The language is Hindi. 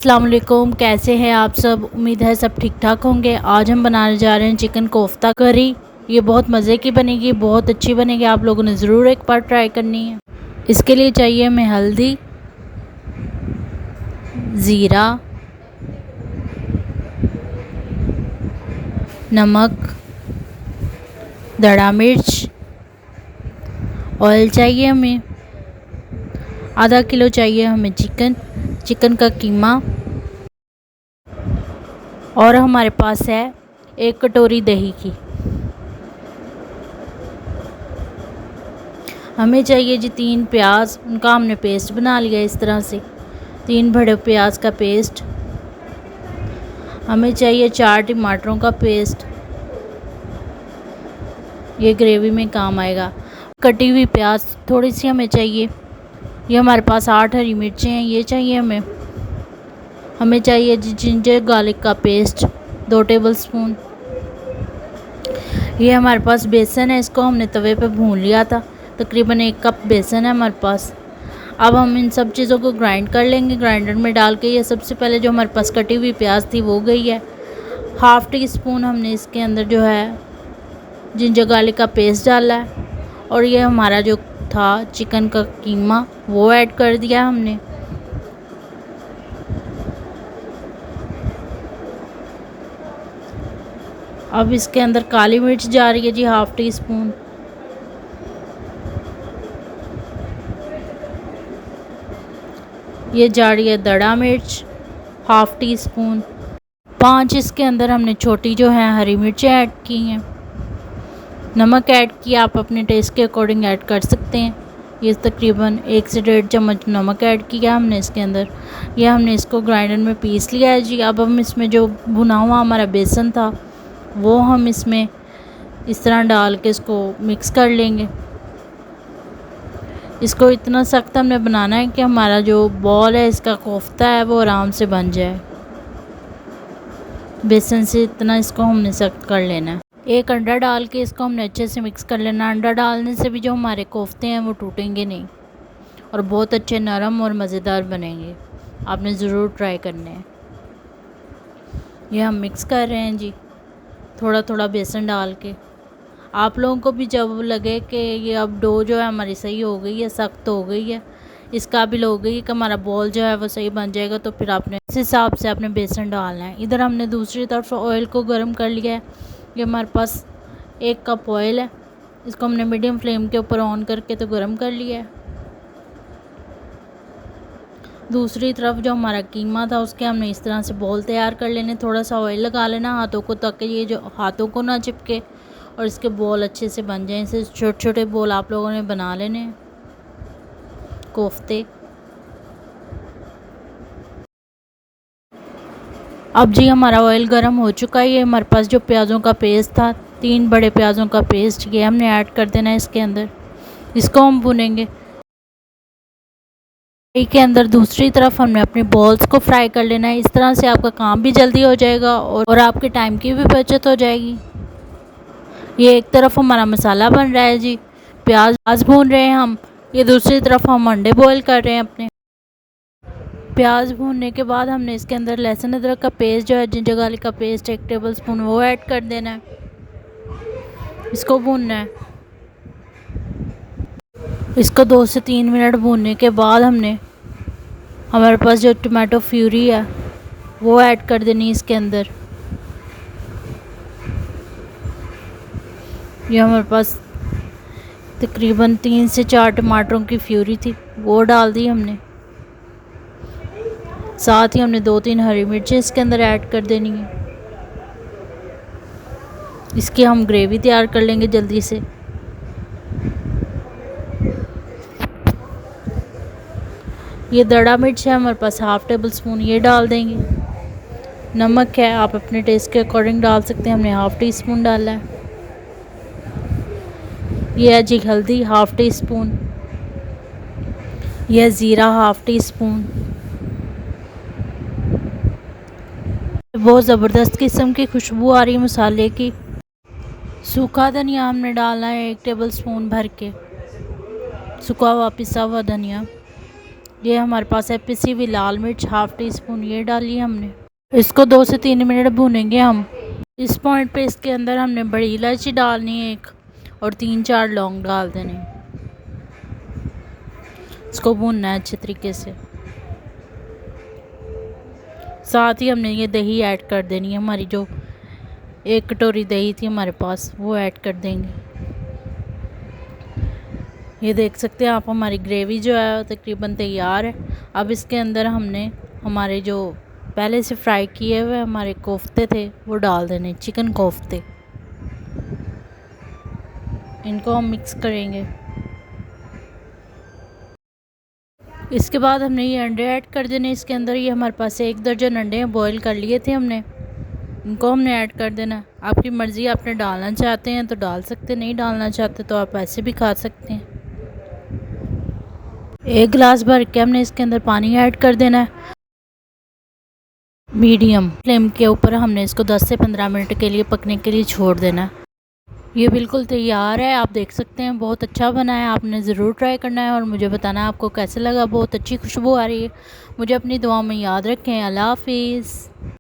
अस्सलाम वालेकुम, कैसे हैं आप सब। उम्मीद है सब ठीक ठाक होंगे। आज हम बनाने जा रहे हैं चिकन कोफ्ता करी। ये बहुत मज़े की बनेगी, बहुत अच्छी बनेगी। आप लोगों ने ज़रूर एक बार ट्राई करनी है। इसके लिए चाहिए हमें हल्दी, ज़ीरा, नमक, दड़ा मिर्च, ऑयल चाहिए हमें। आधा किलो चाहिए हमें चिकन का कीमा। और हमारे पास है 1 कटोरी दही की। हमें चाहिए जी 3 प्याज, उनका हमने पेस्ट बना लिया इस तरह से, 3 बड़े प्याज का पेस्ट। हमें चाहिए 4 टमाटरों का पेस्ट, ये ग्रेवी में काम आएगा। कटी हुई प्याज थोड़ी सी हमें चाहिए। ये हमारे पास 8 हरी मिर्चें हैं, ये चाहिए हमें। हमें चाहिए जी जिंजर गार्लिक का पेस्ट 2 टेबलस्पून। ये हमारे पास बेसन है, इसको हमने तवे पे भून लिया था। तकरीबन 1 कप बेसन है हमारे पास। अब हम इन सब चीज़ों को ग्राइंड कर लेंगे ग्राइंडर में डाल के। ये सबसे पहले जो हमारे पास कटी हुई प्याज थी वो गई है। 1/2 टीस्पून हमने इसके अंदर जो है जिंजर गार्लिक का पेस्ट डाला है। और ये हमारा जो था चिकन का कीमा वो ऐड कर दिया हमने। अब इसके अंदर काली मिर्च जा रही है जी 1/2 टीस्पून। ये जा रही है दड़ा मिर्च 1/2 टीस्पून। 5 इसके अंदर हमने छोटी जो है हरी मिर्चें ऐड की हैं। नमक ऐड किया, आप अपने टेस्ट के अकॉर्डिंग ऐड कर सकते हैं। ये तकरीबन 1 से 1.5 चम्मच नमक ऐड किया हमने इसके अंदर। यह हमने इसको ग्राइंडर में पीस लिया है जी। अब हम इसमें जो भुना हुआ हमारा बेसन था वो हम इसमें इस तरह डाल के इसको मिक्स कर लेंगे। इसको इतना सख्त हमने बनाना है कि हमारा जो बॉल है इसका कोफ्ता है वो आराम से बन जाए। बेसन से इतना इसको हमने सख्त कर लेना है। 1 अंडा डाल के इसको हमने अच्छे से मिक्स कर लेना। अंडा डालने से भी जो हमारे कोफ्ते हैं वो टूटेंगे नहीं और बहुत अच्छे नरम और मज़ेदार बनेंगे। आपने ज़रूर ट्राई करने हैं। ये हम मिक्स कर रहे हैं जी थोड़ा थोड़ा बेसन डाल के। आप लोगों को भी जब लगे कि ये अब डो जो है हमारी सही हो गई है, सख्त हो गई है, इस काबिल हो गई कि हमारा बॉल जो है वो सही बन जाएगा, तो फिर आपने इस हिसाब से आपने बेसन डालना है। इधर हमने दूसरी तरफ ऑयल को गर्म कर लिया है। ये हमारे पास 1 कप ऑयल है, इसको हमने मीडियम फ्लेम के ऊपर ऑन करके तो गर्म कर लिया है। दूसरी तरफ जो हमारा कीमा था उसके हमने इस तरह से बॉल तैयार कर लेने। थोड़ा सा ऑयल लगा लेना हाथों को ताकि ये जो हाथों को ना चिपके और इसके बॉल अच्छे से बन जाएं। इसे छोटे छोटे बॉल आप लोगों ने बना लेने हैं कोफ्ते। अब जी हमारा ऑयल गर्म हो चुका है। ये हमारे पास जो प्याज़ों का पेस्ट था 3 बड़े प्याज़ों का पेस्ट, ये हमने ऐड कर देना है इसके अंदर। इसको हम भुनेंगे। के अंदर दूसरी तरफ हमने अपने बॉल्स को फ्राई कर लेना है। इस तरह से आपका काम भी जल्दी हो जाएगा और आपके टाइम की भी बचत हो जाएगी। ये एक तरफ हमारा मसाला बन रहा है जी, प्याज भून रहे हैं हम। ये दूसरी तरफ हम अंडे बॉईल कर रहे हैं अपने। प्याज भूनने के बाद हमने इसके अंदर लहसुन अदरक का पेस्ट जो है जिंजर गार्लिक का पेस्ट 1 टेबलस्पून वो ऐड कर देना है। इसको भूनना है। इसको 2 से 3 मिनट भूनने के बाद हमारे पास जो टमाटो प्यूरी है वो ऐड कर देनी इसके अंदर। ये हमारे पास तकरीबन 3 से 4 टमाटरों की प्यूरी थी, वो डाल दी हमने। साथ ही हमने 2-3 हरी मिर्चें इसके अंदर ऐड कर देनी है। इसकी हम ग्रेवी तैयार कर लेंगे जल्दी से। ये दड़ा मिर्च है हमारे पास 1/2 टेबलस्पून, ये डाल देंगे। नमक है, आप अपने टेस्ट के अकॉर्डिंग डाल सकते हैं, हमने 1/2 टीस्पून डाला है। ये है जी हल्दी 1/2 टीस्पून। यह ज़ीरा 1/2 टीस्पून। बहुत ज़बरदस्त किस्म की खुशबू आ रही है मसाले की। सूखा धनिया हमने डाला है 1 टेबलस्पून भर के, सूखा हुआ पिसा हुआ धनिया। ये हमारे पास है पिसी हुई लाल मिर्च हाफ़ टी स्पून, ये डाली है हमने। इसको 2 से 3 मिनट भूनेंगे हम। इस पॉइंट पे इसके अंदर हमने बड़ी इलायची डालनी है एक, और 3-4 लौंग डाल देने। इसको भूनना है अच्छे तरीके से। साथ ही हमने ये दही ऐड कर देनी है, हमारी जो 1 कटोरी दही थी हमारे पास वो ऐड कर देंगे। ये देख सकते हैं आप, हमारी ग्रेवी जो है तकरीबन तैयार है। अब इसके अंदर हमने हमारे जो पहले से फ्राई किए हुए हमारे कोफ्ते थे वो डाल देने, चिकन कोफ्ते। इनको हम मिक्स करेंगे। इसके बाद हमने ये अंडे ऐड कर देने इसके अंदर। ये हमारे पास 1 दर्जन अंडे हैं, बॉईल कर लिए थे हमने। इनको हमने ऐड कर देना। आपकी मर्ज़ी, आपने डालना चाहते हैं तो डाल सकते, नहीं डालना चाहते तो आप ऐसे भी खा सकते हैं। 1 गिलास भर के हमने इसके अंदर पानी ऐड कर देना है। मीडियम फ्लेम के ऊपर हमने इसको 10 से 15 मिनट के लिए पकने के लिए छोड़ देना है। ये बिल्कुल तैयार है, आप देख सकते हैं बहुत अच्छा बना है। आपने ज़रूर ट्राई करना है और मुझे बताना है आपको कैसे लगा। बहुत अच्छी खुशबू आ रही है। मुझे अपनी दुआ में याद रखें। अल्लाह हाफिज़।